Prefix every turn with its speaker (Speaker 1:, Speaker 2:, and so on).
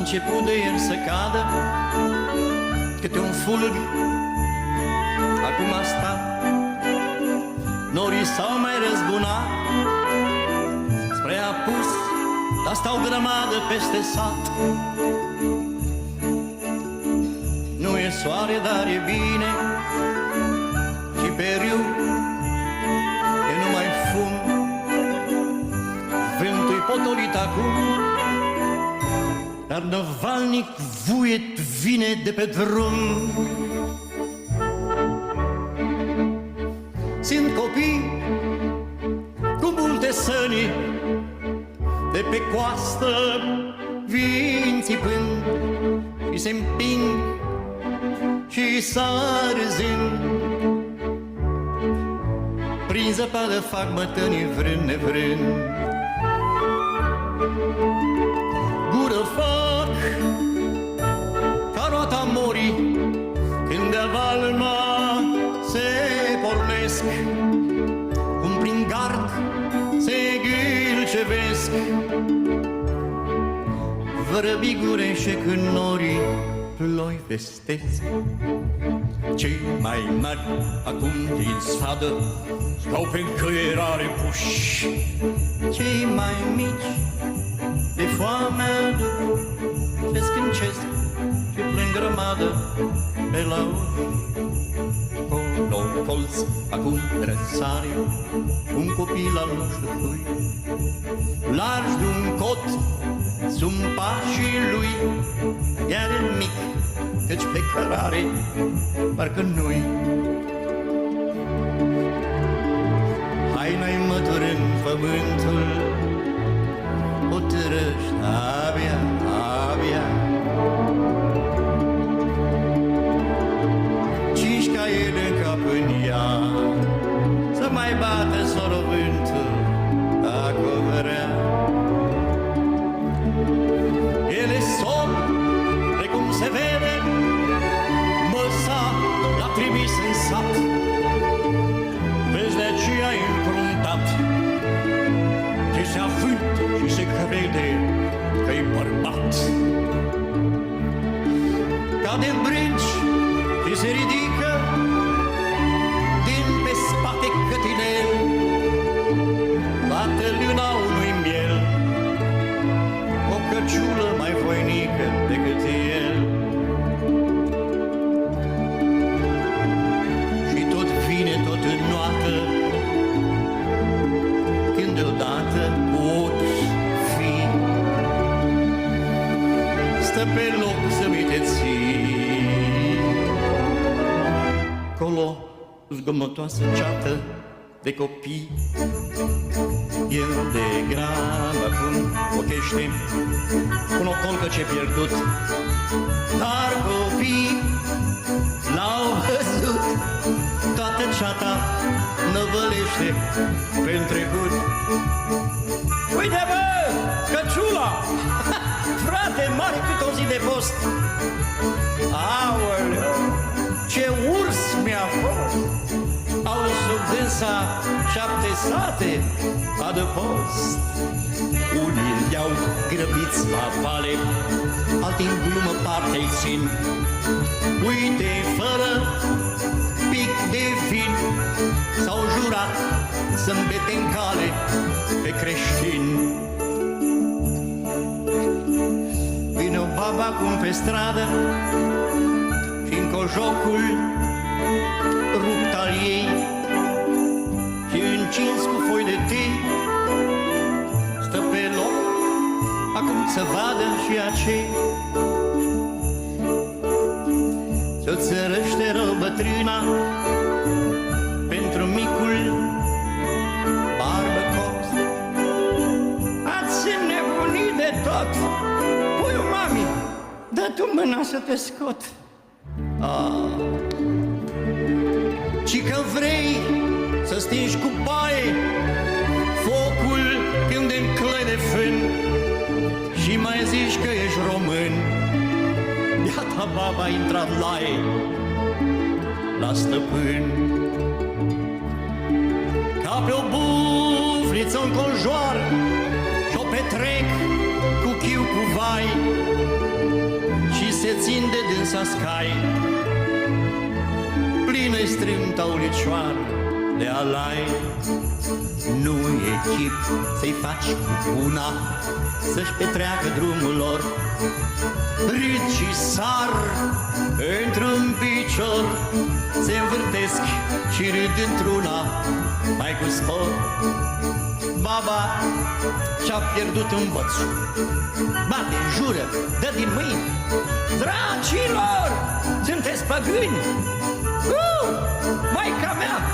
Speaker 1: început de ieri să cadă câte un fulg. Acum asta norii s-au mai răzbunat spre apus, dar stau grămadă peste sat. Nu e soare, dar e bine, și pe râu e numai fum. Vântul-i potolit acum, dar năvalnic vuiet vine de pe drum. Sunt copii cu multe săni, de pe coastă vin țipând și se împing și sar râzând. Prin zăpadă fac mătănii vrând nevrând. Gură fac ca roata morii când de valma se pornesc, cum prin gard se gâlcevesc vrăbigureșe când norii ploi vestesc. Cei mai mari acum din stradă stau pe încăierare puși, cei mai mici de foame se scâncesc și plâng grămadă pe la uși. Colo, colț, acum răsare un copil al moșului, largi de-un cot sunt pașii lui, iar el mic, căci pe cărare parcă nu-i. Haina-i măturând pământul, o târăști abia, abia. Cinci ca ele în cap în ea, să mai bată sorovântul dacă vrea. Ele somn, precum se vede, măsa l-a trimis în sat. Vezi, de aceea e încruntat și se afântă și se crede că-i bărbat. Cade în brânci și se ridică din pe spate cătinel, bate lâna unui miel, o căciulă mai voinică decât el. Și tot vine, tot înnoată, când deodată cu ochi fii stă pe loc să mi-te ții. Colo, zgomotoasă ceată de copii, el de grabă acum ochește un ocolcă ce pierdut, dar copii l-au văzut. Toată ceata năvălește pe-n trecut. Uite, bă, căciula! Frate, mare cât o zi de post! Aoleu, ce urs mi-a fost! Au sub dânsa 7 sate adăpost. Unii i-au grăbiți la vale, alții în glumă parte-i țin. Uite, fără pic de vin, s-au jurat să-mi bete în cale pe creștin. Vine o babă acum pe stradă și în cojocul rupt al ei și încins cu foi de tei, stă pe loc acum să vadă și acei. Se-o țărăște rău bătrâna pentru micul barbăcos. Ați înnebunit de tot, puiu mami, dă tu mâna să te scot. Ci că vrei să stingi cu paie focul când înclăi de fân și mai zici că ești român. Iată baba a intrat la stăpân, ca pe o bufniță înconjoară și-o petrec cu chiu cu vai. se țin de dânsa scai. Plină-i strâmta ulicioară de alai. Nu e chip să-i faci cu buna să-și petreacă drumul lor. Râd și sar într-un picior, se învârtesc și râd într-una mai cu spor. Baba și-a pierdut învățul, bate, înjură, dă din mâini. Dragilor, sunteți păgâni? Maica mea!